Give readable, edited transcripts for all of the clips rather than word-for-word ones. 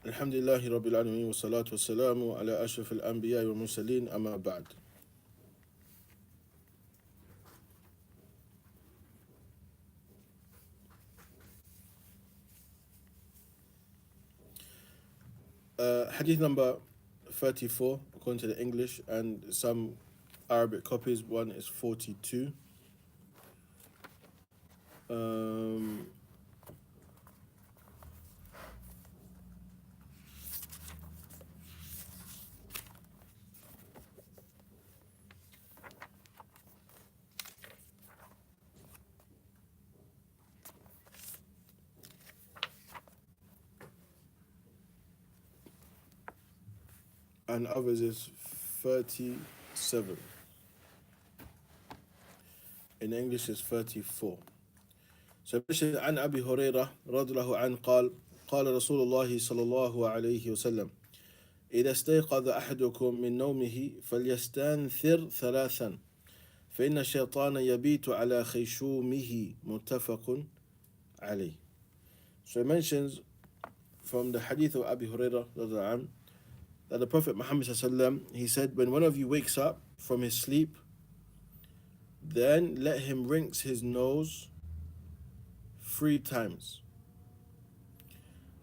Alhamdulillahi Rabbil Alameen wa salatu wa salamu ala ashraf al-anbiya wa mursaleen amma ba'd. Hadith number 34 according to the English, and some Arabic copies, one is 42. Um, and others is 37. In English is 34. So عن أبي هريرة رضي الله عنه قال رسول الله صلى الله عليه وسلم إذا استيقظ أحدكم من نومه فليستنثر ثلاثا فإن الشيطان يبيت على خيشومه متفق عليه. So it mentions from the hadith of Abu Hurairah that the Prophet Muhammad he said, when one of you wakes up from his sleep, then let him rinse his nose 3 times.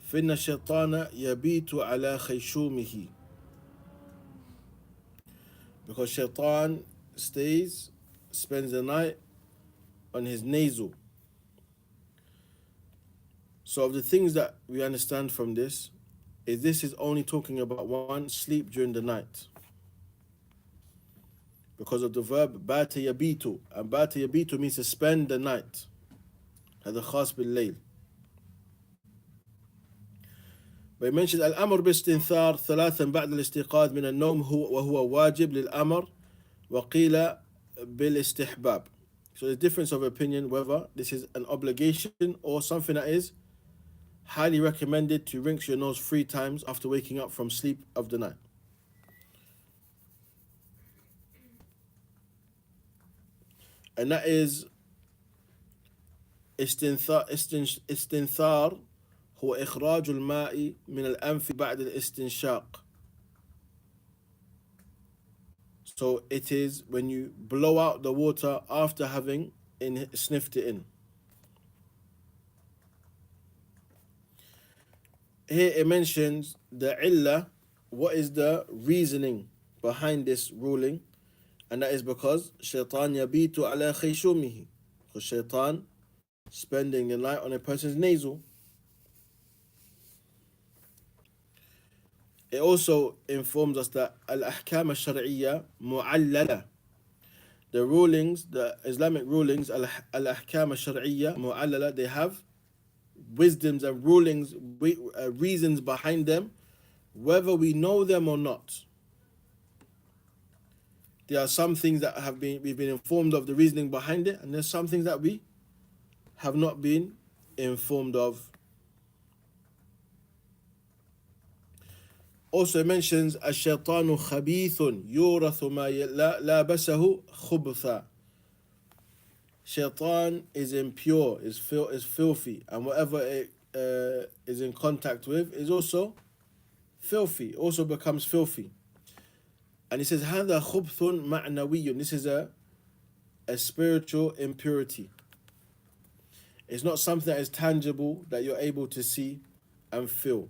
فإن الشيطان يبيت على خيشومه, because shaitan spends the night on his nasal. So of the things that we understand from this is only talking about one, sleep during the night, because of the verb bata yabitu, and bata yabitu means to spend the night. هذا خاص بالليل. But it mentions الأمر باستنثار ثلاثا بعد الاستيقاظ من النوم وهو واجب للأمر وقيل بالاستحباب. So there's difference of opinion whether this is an obligation or something that is highly recommended to rinse your nose 3 times after waking up from sleep of the night. And that is استنثار هو إخراج الماء من الأنف بعد الاستنشاق. So it is when you blow out the water after having sniffed it in. Here it mentions the illah, what is the reasoning behind this ruling, and that is because shaitan yabitu ala khayshumih, because shaitan spending the night on a person's nasal. It also informs us that al-ahkam al-shar'iyya mu'allala, the rulings, the Islamic rulings, al-ahkam al-shar'iyya mu'allala, they have wisdoms and rulings, reasons behind them, whether we know them or not. There are some things that we've been informed of the reasoning behind it, and there's some things that we have not been informed of. Also it mentions الشيطان خبيث يورث ما لابسه خبثا. Shaitan is impure, is filthy, and whatever it is in contact with is also filthy, also becomes filthy. And he says هذا خبث معنوي, this is a spiritual impurity. It's not something that is tangible that you're able to see and feel.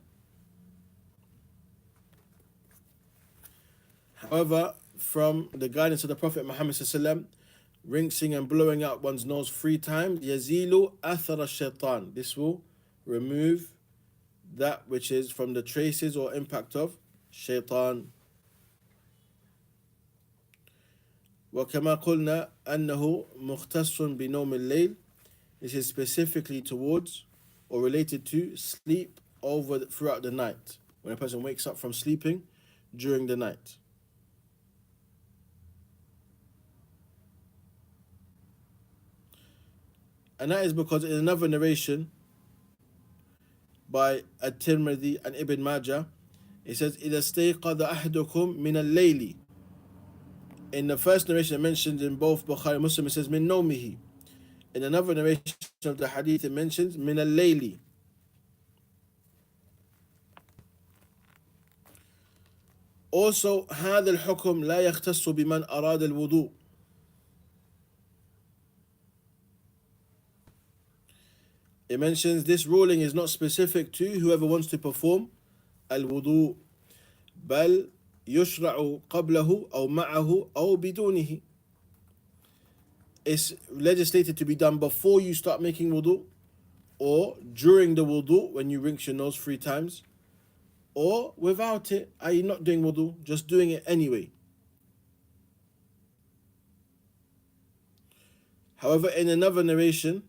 However, from the guidance of the Prophet Muhammad ﷺ, rinsing and blowing out one's nose 3 times, yazilu athara shaitan, this will remove that which is from the traces or impact of shaitan. وكما قلنا أنه مختص بنوم الليل, this is specifically towards or related to sleep throughout the night, when a person wakes up from sleeping during the night. And that is because in another narration by At-Tirmidhi and Ibn Majah, it says إِذَا اسْتَيْقَظَ أَحْدُكُمْ مِنَ اللَّيْلِ. In the first narration mentioned in both Bukhari and Muslim, it says مِن نَوْمِهِ. In another narration of the hadith, it mentions مِن اللَّيْلِ. Also, هذا الحكم لا يختص بمن أراد الوضوء. It mentions this ruling is not specific to whoever wants to perform الوضوء بل يشرع قبله أو معه أو بدونه. It's legislated to be done before you start making wudu, or during the wudu when you rinse your nose 3 times, or without it, i.e. not doing wudu, just doing it anyway. However, in another narration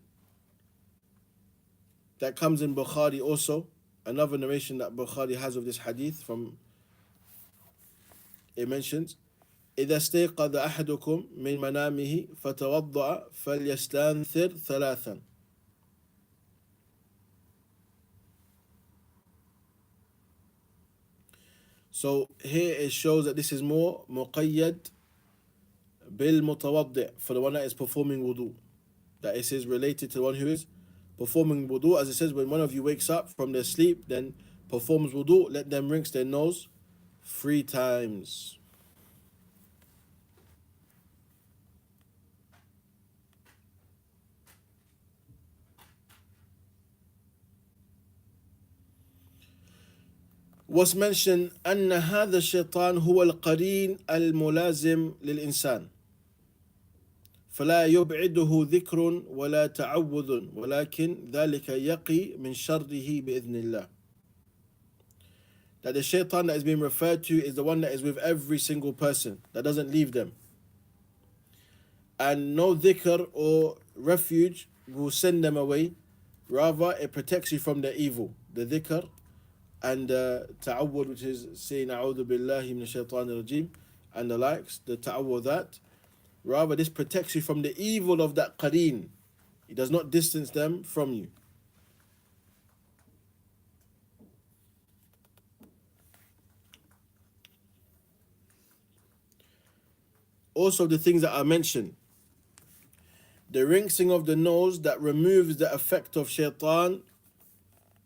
that comes in Bukhari also, another narration that Bukhari has of this hadith from, it mentions, إذا استيقظ أحدكم من منامه فتوضأ فليستنثر 3. So here it shows that this is more مقيد بالمتوضئ, for the one that is performing wudu. That it is related to the one who is performing wudu. As it says, when one of you wakes up from their sleep, then performs wudu, let them rinse their nose 3 times. Was mentioned أن هذا الشيطان هو القرين الملازم للإنسان فلا يبعده ذكر ولا تعوذ ولكن ذلك يقي من شره بإذن الله. That the shaitan that is being referred to is the one that is with every single person, that doesn't leave them. And no dhikr or refuge will send them away. Rather, it protects you from the evil. The dhikr and ta'awwud, which is saying a'udhu billahi minash shaitanir rajim, and the likes, the ta'awwudat. Rather, this protects you from the evil of that qareen. It does not distance them from you. Also, the things that are mentioned, the rinsing of the nose that removes the effect of shaitan,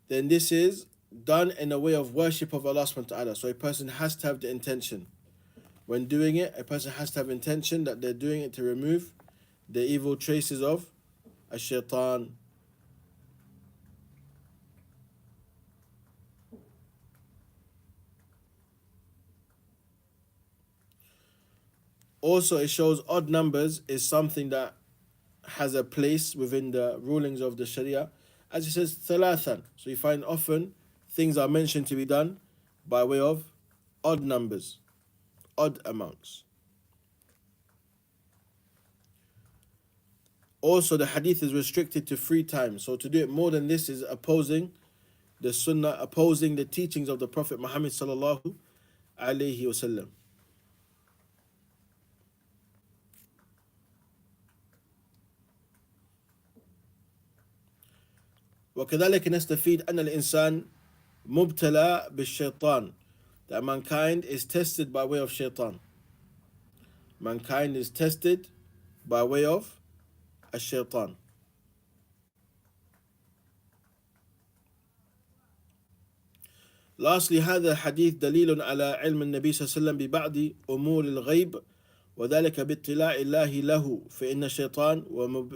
then this is done in a way of worship of Allah subhanahu wa ta'ala. So a person has to have the intention. When doing it, a person has to have intention that they're doing it to remove the evil traces of a shaitan. Also, it shows odd numbers is something that has a place within the rulings of the Sharia. As it says, thalathan. So you find often things are mentioned to be done by way of odd numbers, odd amounts. Also, the hadith is restricted to 3 times. So to do it more than this is opposing the sunnah, opposing the teachings of the Prophet Muhammad sallallahu alayhi wasallam. وكذلك نستفيد أن الإنسان مبتلى بالشيطان, that mankind is tested by way of shaitan. Mankind is tested by way of a shaitan. Lastly, هذا الحديث دليل على علم النبي صلى الله عليه وسلم ببعض أمور الغيب وذلك باطلاع الله له فإن الشيطان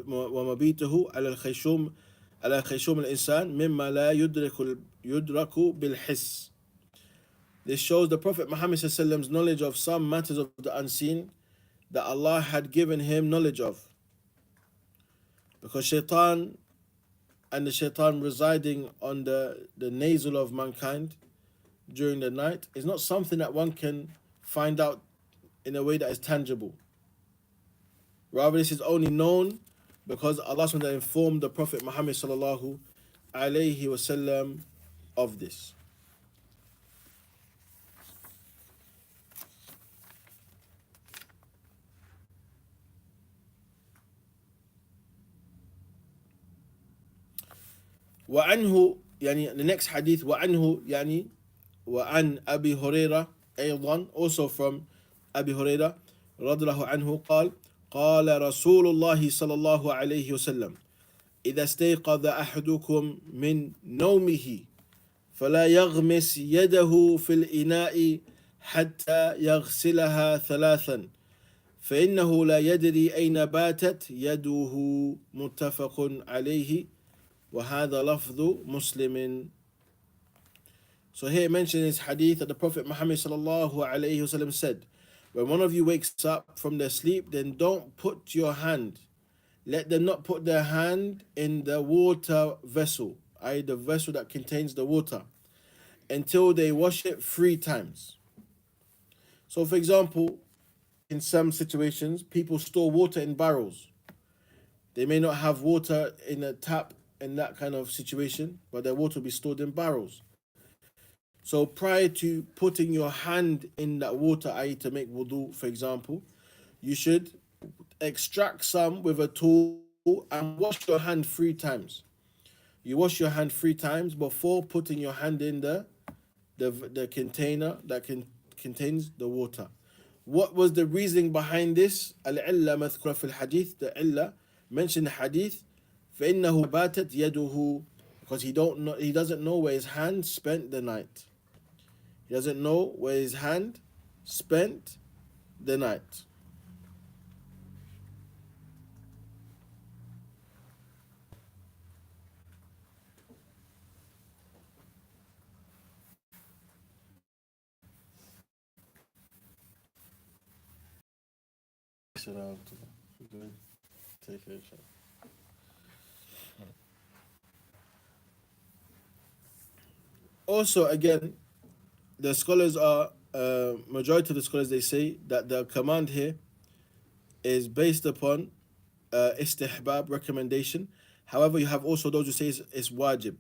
ومبيته على خيشوم الإنسان مما لا يدرك بالحس. This shows the Prophet Muhammad ﷺ's knowledge of some matters of the unseen that Allah had given him knowledge of. Because shaitan and the shaitan residing on the nasal of mankind during the night is not something that one can find out in a way that is tangible. Rather, this is only known because Allah SWT informed the Prophet Muhammad sallallahu alayhi wasallam of this. وعنه, يعني the next hadith, وعنه يعني وعن أبي هريرة أيضا, also from أبي هريرة رضي الله عنه قال قال رسول الله صلى الله عليه وسلم إذا استيقظ أحدكم من نومه فلا يغمس يده في الإناء حتى يغسلها ثلاثا فإنه لا يدري أين باتت يده متفق عليه وهذا لفظ مسلم. So here it mentions this hadith that the Prophet Muhammad sallallahu alayhi wasallam said, when one of you wakes up from their sleep, then don't put your hand, let them not put their hand in the water vessel, i.e. the vessel that contains the water, until they wash it 3 times. So for example, in some situations, people store water in barrels. They may not have water in a tap in that kind of situation, but their water will be stored in barrels. So prior to putting your hand in that water, i.e. to make wudu, for example, you should extract some with a tool and wash your hand 3 times. You wash your hand 3 times before putting your hand in the container that contains the water. What was the reasoning behind this? Al-illa madhkura fil hadith. The illa mentioned the hadith. فَإِنَّهُ بَاتَتْ يَدُهُ, because he doesn't know where his hand spent the night. He doesn't know where his hand spent the night. Also, again, the scholars are, majority of the scholars, they say that the command here is based upon istihbab, recommendation. However, you have also those who say it's wajib.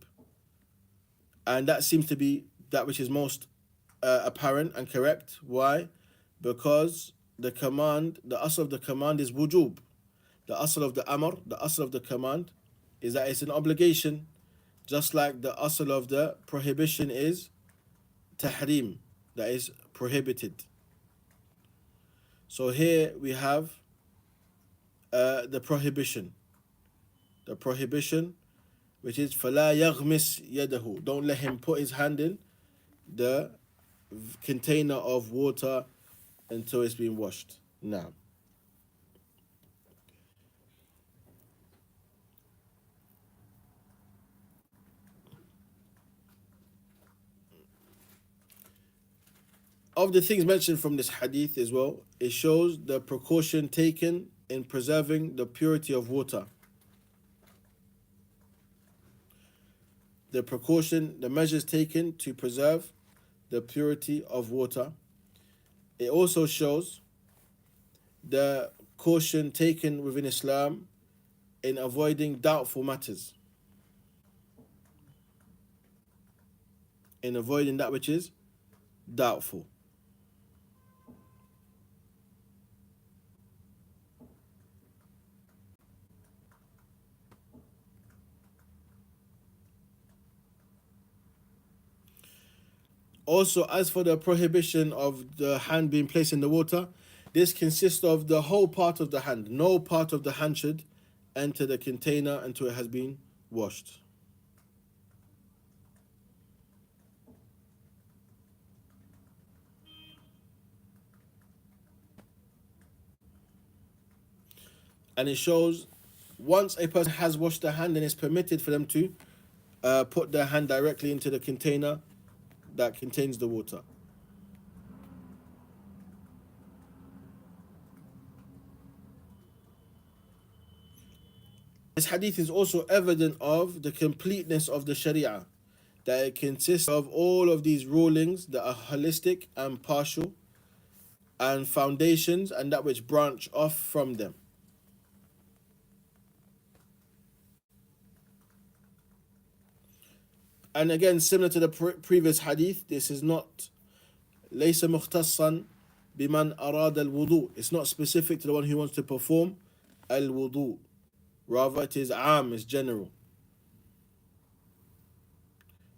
And that seems to be that which is most apparent and correct. Why? Because the asl of the command is wujub. The asl of the amr, the asl of the command is that it's an obligation, just like the asl of the prohibition is tahrim, that is prohibited. So here we have the prohibition. The prohibition, which is فَلَا يَغْمِسْ يَدَهُ. Don't let him put his hand in the container of water until it's been washed. Now, of the things mentioned from this hadith as well, it shows the precaution taken in preserving the purity of water. The measures taken to preserve the purity of water. It also shows the caution taken within Islam in avoiding doubtful matters. In avoiding that which is doubtful. Also, as for the prohibition of the hand being placed in the water, this consists of the whole part of the hand. No part of the hand should enter the container until it has been washed. And it shows once a person has washed their hand, then it's permitted for them to put their hand directly into the container that contains the water. This hadith is also evident of the completeness of the Sharia, that it consists of all of these rulings that are holistic and partial, and foundations and that which branch off from them. And again, similar to the previous hadith, this is not ليس مختصا بمن أراد الوضوء. It's not specific to the one who wants to perform al-wudu. Rather, it is am, it's general.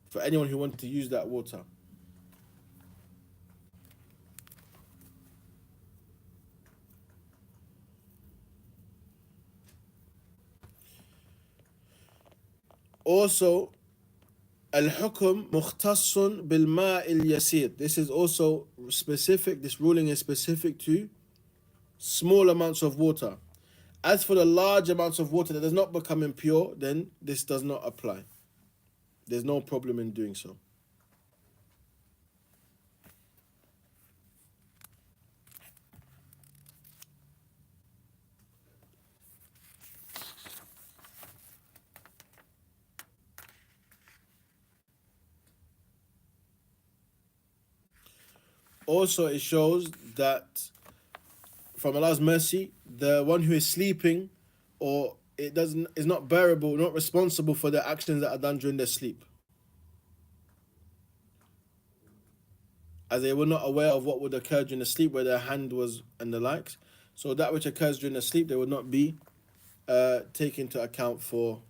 For anyone who wants to use that water. Also, الحكم مختص بالماء اليسير. This is also specific, this ruling is specific to small amounts of water. As for the large amounts of water that does not become impure, then this does not apply. There's no problem in doing so. Also, it shows that from Allah's mercy, the one who is sleeping or it doesn't is not bearable, not responsible for the actions that are done during their sleep, as they were not aware of what would occur during the sleep, where their hand was and the likes. So that which occurs during the sleep, they would not be taken into account for.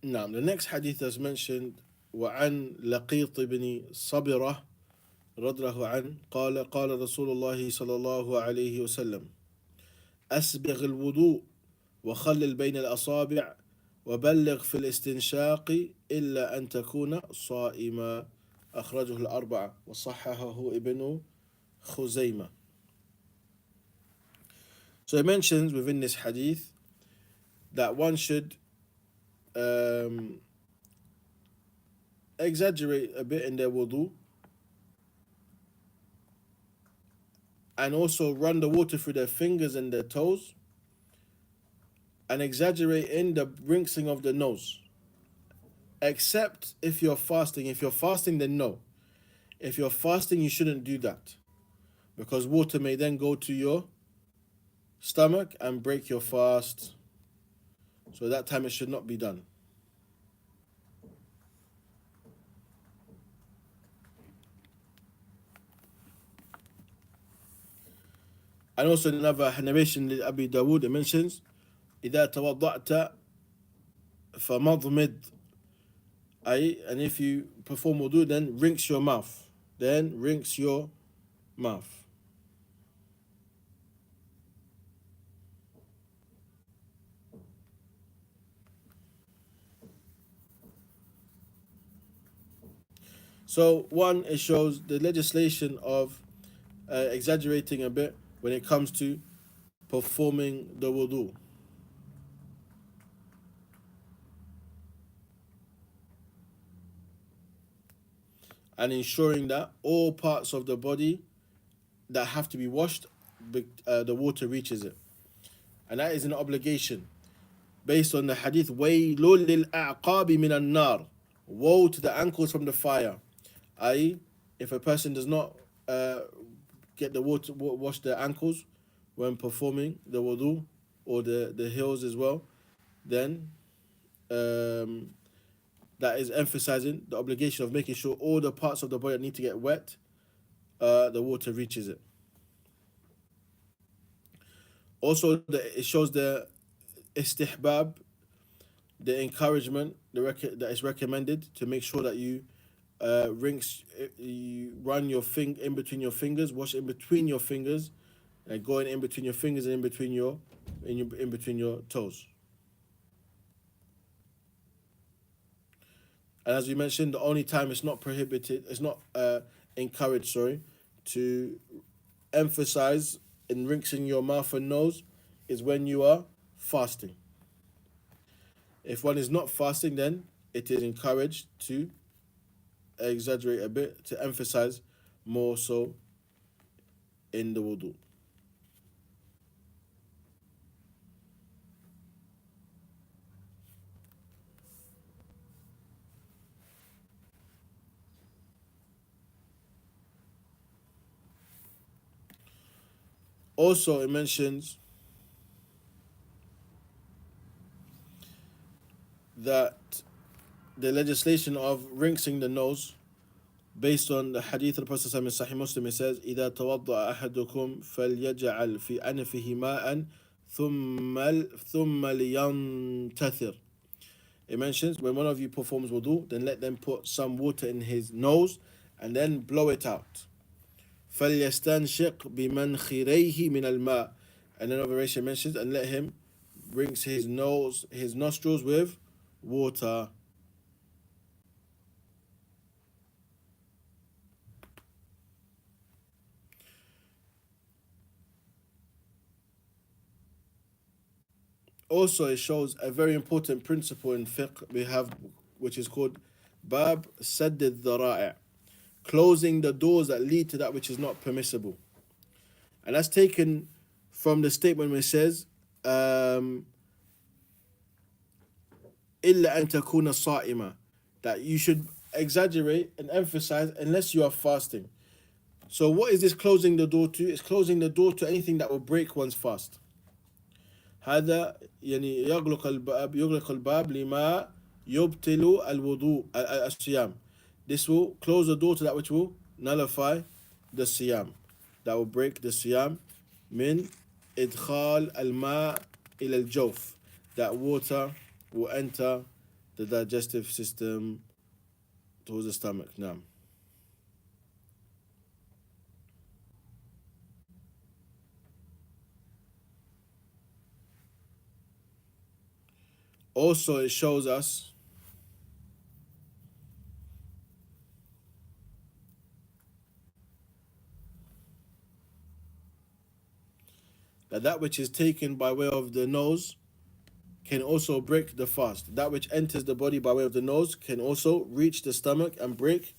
Now, the next hadith as mentioned, وعن لقيط بن صبرة رضي الله عنه قال قال رسول الله صلى الله عليه وسلم أسبغ الوضوء وخلل بين الأصابع وبلغ في الاستنشاق إلا أن تكون صائما. أخرجه الأربعة وصححه ابن خزيمة. So it mentions within this hadith that one should exaggerate a bit in their wudu and also run the water through their fingers and their toes and exaggerate in the rinsing of the nose, except if you're fasting. If you're fasting, then no. If you're fasting, you shouldn't do that, because water may then go to your stomach and break your fast. So at that time it should not be done. And also in another narration in Abi Dawood, it mentions إذا توضأت فمضمض, and if you perform wudu, then rinse your mouth. Then rinse your mouth. So one, it shows the legislation of exaggerating a bit when it comes to performing the wudu, and ensuring that all parts of the body that have to be washed, the water reaches it. And that is an obligation based on the hadith, وَيْلٌ لِلْأَعْقَابِ مِنَ النَّارِ, woe to the ankles from the fire. I.e., if a person does not get the water, wash their ankles when performing the wudu, or the heels as well, then that is emphasizing the obligation of making sure all the parts of the body that need to get wet, the water reaches it. Also, it shows the istihbab, the encouragement that is recommended to make sure that you you run your in between your fingers, wash in between your fingers, and going in between your fingers and in between your toes. And as we mentioned, the only time it's not prohibited, it's not encouraged, sorry, to emphasize in rinsing your mouth and nose is when you are fasting. If one is not fasting, then it is encouraged to exaggerate a bit, to emphasize more so in the wudu. Also, it mentions that the legislation of rinsing the nose based on the hadith of the Prophet in Sahih Muslim, it says, إذا توضأ أحدكم فليجعل في أنفه ماء ثم لينتثر. It mentions when one of you performs wudu, then let them put some water in his nose and then blow it out. فليستنشق بمنخريه من الماء. And then another version mentions, and let him rinse his nose, his nostrils with water. Also, it shows a very important principle in fiqh we have, which is called Bab Sadd al-Dhara'i', closing the doors that lead to that which is not permissible. And that's taken from the statement where it says, إِلَّا أَن تَكُونَ صَائِمًا, that you should exaggerate and emphasize unless you are fasting. So what is this closing the door to? It's closing the door to anything that will break one's fast. هذا يعني يغلق الباب لما يبطل الوضوء الصيام. This will close the door to that which will nullify the siyam, that will break the siyam. من إدخال الماء إلى الجوف, that water will enter the digestive system towards the stomach. Now, also it shows us that that which is taken by way of the nose can also break the fast. That which enters the body by way of the nose can also reach the stomach and break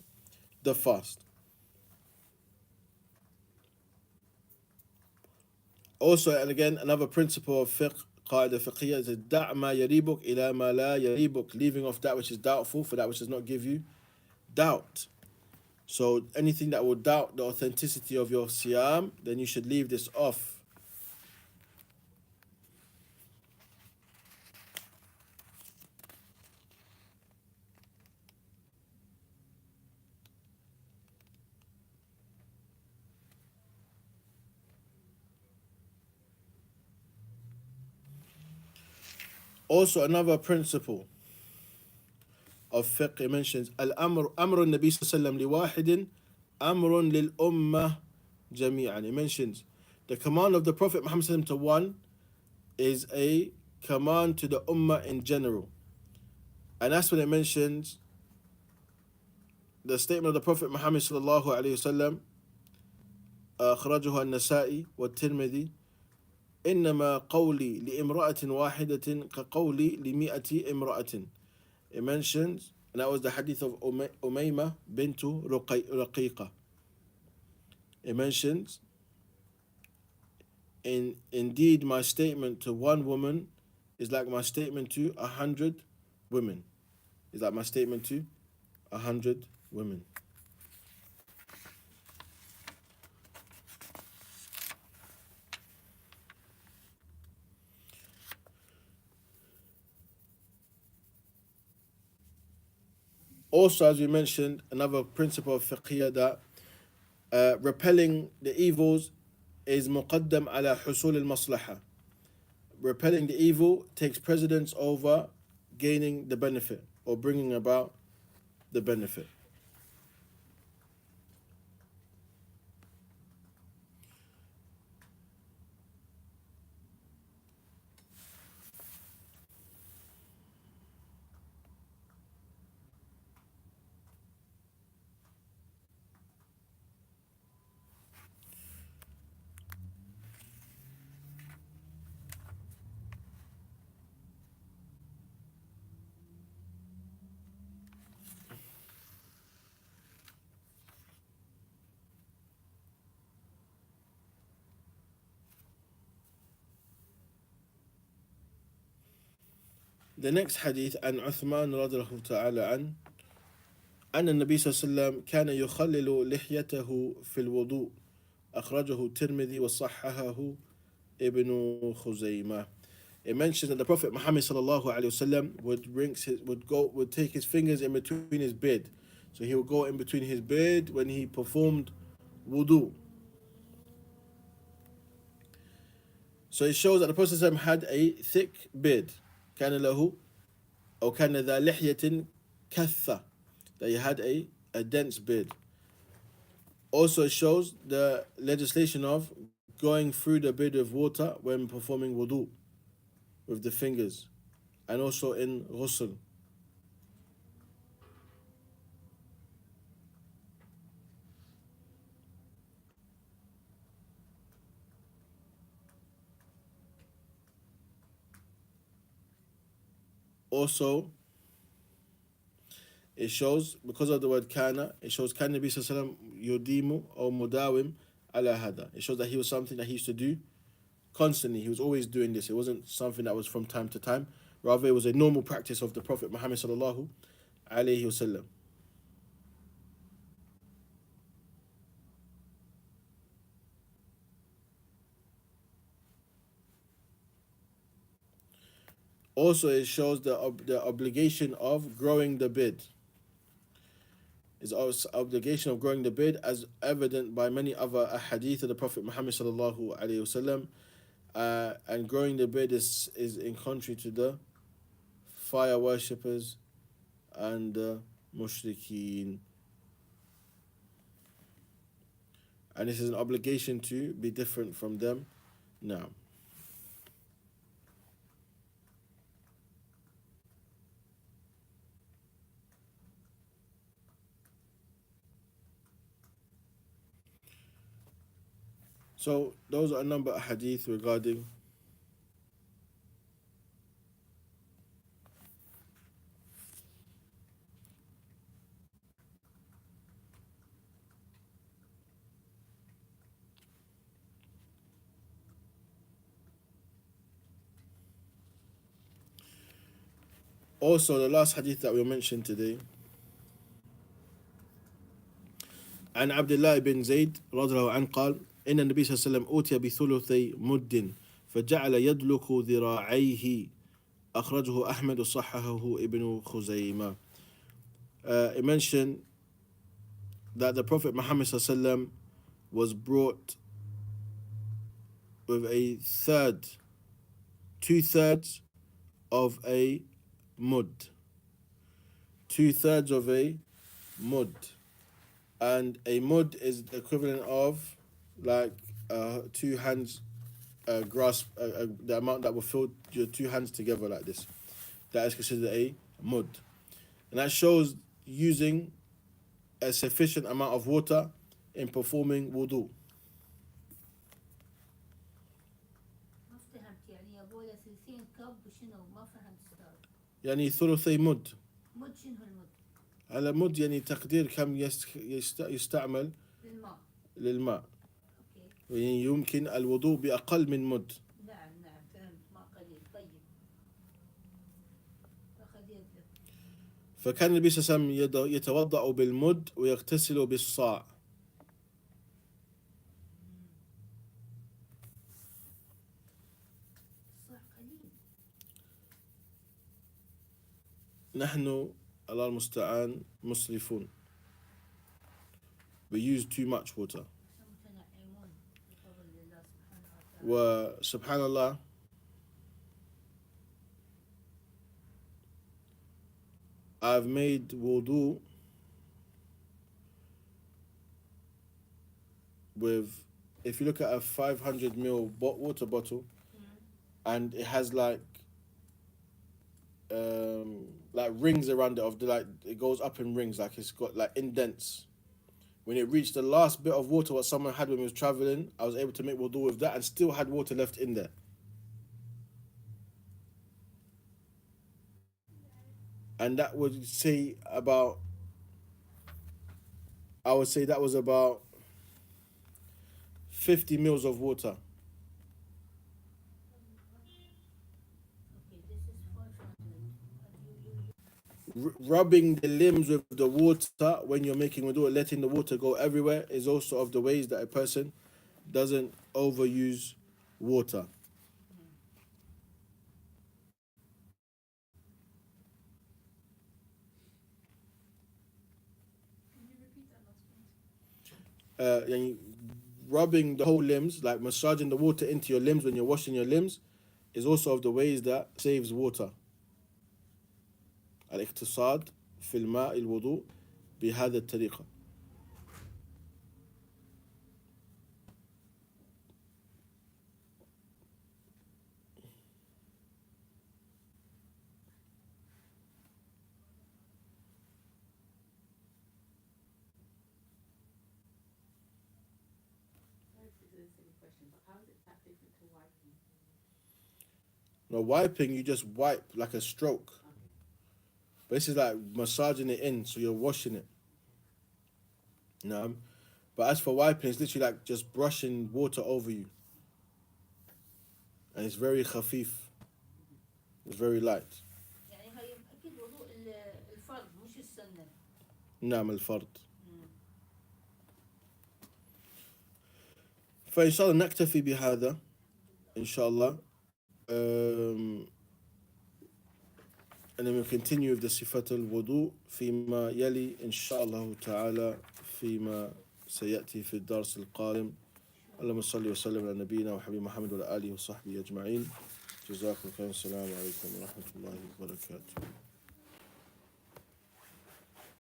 the fast. Also, and again, another principle of fiqh, قاعدة فقهية, is دع ما يريبك إلى ما لا يريبك, leaving off that which is doubtful for that which does not give you doubt. So anything that will doubt the authenticity of your siyam, then you should leave this off. Also, another principle of fiqh mentions الأمر أمر النبي صلى الله عليه وسلم لواحد أمر للأمة جميعا. It mentions the command of the Prophet Muhammad to one is a command to the ummah in general. And that's when it mentions the statement of the Prophet Muhammad sallallahu alayhi wasallam, أخرجه النسائي والترمذي, إنما قولي لامرأة واحدة كقولي لمئة امرأة. It mentions, and that was the hadith of Umaymah bintu Raqiqa. It mentions, indeed my statement to one woman is like my statement to 100 women. Is like my statement to 100 women. Also, as we mentioned, another principle of fiqhiyah, that repelling the evils is muqaddam ala husul al-maslaha. Repelling the evil takes precedence over gaining the benefit or bringing about the benefit. The next hadith عن عثمان رضي الله تعالى عنه أن النبي صلى الله عليه وسلم كان يخلل لحيته في الوضوء أخرجه الترمذي وصححه ابن خزيمة. It mentions that the Prophet Muhammad sallallahu alaihi wasallam would take his fingers in between his beard. So he would go in between his beard when he performed wudu. So it shows that the Prophet ﷺ had a thick beard. كان له أو كان ذا لحية كثة, that he had a dense beard. Also it shows the legislation of going through the beard of water when performing wudu with the fingers, and also in ghusl. Also, it shows, because of the word kana, it shows kana Nabi sallallahu yudimu or mudawim ala hada. It shows that he was something that he used to do constantly. He was always doing this. It wasn't something that was from time to time. Rather, it was a normal practice of the Prophet Muhammad sallallahu alayhi wasallam. Also, it shows the obligation of growing the beard. Is also obligation of growing the beard, as evident by many other hadith of the Prophet Muhammad sallallahu alaihi wasallam. And growing the beard is in contrary to the fire worshippers and the mushrikeen. And this is an obligation to be different from them now. So those are a number of hadith regarding also the last hadith that we mentioned today. عن عبد الله بن زيد رضي الله عنه قال إن النبي صلى الله عليه وسلم أوتي بثلثي مد فجعل يدلك ذراعيه أخرجه أحمد وصححه ابن خزيمة. It mentioned that the Prophet Muhammad صلى الله عليه وسلم was brought with a third, 2/3 of a mud. 2/3 of a mud. And a mud is the equivalent of like 2 hands grasp, the amount that will fill your 2 hands together like this. That is considered a mud. And that shows using a sufficient amount of water in performing wudu. يعني ثلثي مد. مد شنو المد؟ على مد يعني تقدير كم يستعمل للماء. يعني يمكن الوضوء بأقل من مد. نعم فهمت، ماء قليل. طيب فكان النبي صلى الله عليه وسلم يتوضأ بالمد ويغتسل بالصاع. نحن الله المستعان مسرفون. We use too much water. وسبحان الله I've made wudu with, if you look at a 500 ml water bottle, and it has like rings around it, of the, like it goes up in rings, like it's got like indents. When it reached the last bit of water what someone had when he was traveling, I was able to make wudu with that and still had water left in there. And that would say about, I would say that was about 50 mils of water. Okay, this is 500. rubbing the limbs with the water when you're making wudu, letting the water go everywhere, is also of the ways that a person doesn't overuse water. Can you repeat that last point? And rubbing the whole limbs, like massaging the water into your limbs when you're washing your limbs, is also of the ways that saves water. الاقتصاد في الماء الوضوء بهذا الطريقة. Sorry if this is a silly question, but how is it that different to wiping? Now wiping, you just wipe like a stroke. Okay. But this is like massaging it in, so you're washing it. No. But as for wiping, it's literally like just brushing water over you. And it's very khafif. It's very light. يعني هاي أكيد وضوء الفرض مش السنة. نعم الفرد. فإن شاء الله نكتفي بهذا إن شاء الله. And then we'll continue with the صفة الوضوء فيما يلي إن شاء الله تعالى فيما سيأتي في الدرس القادم. اللهم صل وسلم على نبينا وحبيب محمد وعلى آله وصحبه أجمعين. جزاكم خيرا. السلام عليكم ورحمة الله وبركاته.